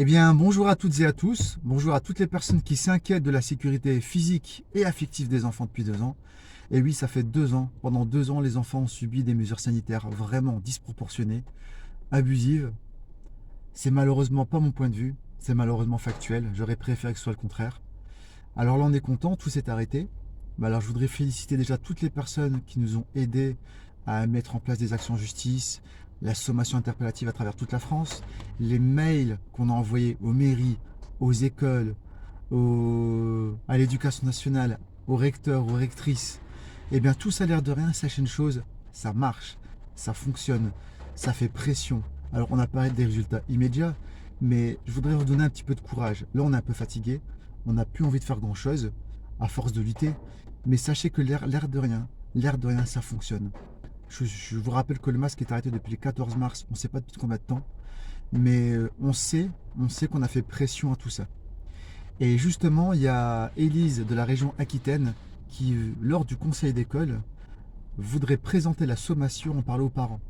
Eh bien, bonjour à toutes et à tous. Bonjour à toutes les personnes qui s'inquiètent de la sécurité physique et affective des enfants depuis 2 ans. Et oui, ça fait 2 ans. Pendant 2 ans, les enfants ont subi des mesures sanitaires vraiment disproportionnées, abusives. C'est malheureusement pas mon point de vue. C'est malheureusement factuel. J'aurais préféré que ce soit le contraire. Alors là, on est content, tout s'est arrêté. Alors, je voudrais féliciter déjà toutes les personnes qui nous ont aidés à mettre en place des actions en justice, la sommation interpellative à travers toute la France, les mails qu'on a envoyés aux mairies, aux écoles, à l'éducation nationale, aux recteurs, aux rectrices. Eh bien, tout ça a l'air de rien, sachez une chose, ça marche, ça fonctionne, ça fait pression. Alors, on n'a pas des résultats immédiats, mais je voudrais vous donner un petit peu de courage. Là, on est un peu fatigué, on n'a plus envie de faire grand-chose à force de lutter, mais sachez que l'air de rien, ça fonctionne. Je vous rappelle que le masque est arrêté depuis le 14 mars, on ne sait pas depuis combien de temps, mais on sait qu'on a fait pression à tout ça. Et justement, il y a Élise de la région Aquitaine qui, lors du conseil d'école, voudrait présenter la sommation en parlant aux parents,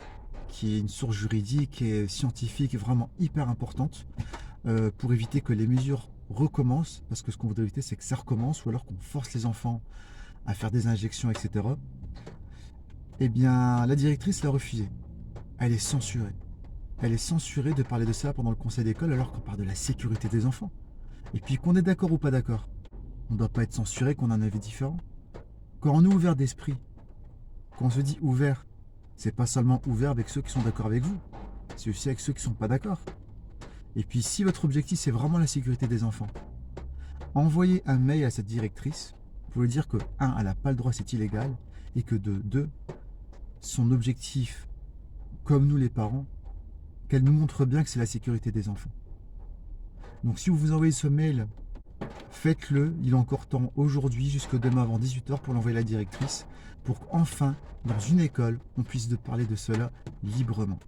qui est une source juridique et scientifique vraiment hyper importante pour éviter que les mesures recommencent, parce que ce qu'on voudrait éviter, c'est que ça recommence, ou alors qu'on force les enfants à faire des injections, etc. Eh bien, la directrice l'a refusé. Elle est censurée. Elle est censurée de parler de ça pendant le conseil d'école alors qu'on parle de la sécurité des enfants. Et puis qu'on est d'accord ou pas d'accord, on ne doit pas être censuré qu'on a un avis différent. Quand on est ouvert d'esprit, quand on se dit ouvert, c'est pas seulement ouvert avec ceux qui sont d'accord avec vous, c'est aussi avec ceux qui ne sont pas d'accord. Et puis si votre objectif c'est vraiment la sécurité des enfants, envoyez un mail à cette directrice pour lui dire que 1, elle n'a pas le droit, c'est illégal, et que de 2, son objectif, comme nous les parents, qu'elle nous montre bien que c'est la sécurité des enfants. Donc si vous vous envoyez ce mail, faites-le, il est encore temps aujourd'hui jusque demain avant 18h pour l'envoyer à la directrice, pour qu'enfin, dans une école, on puisse parler de cela librement.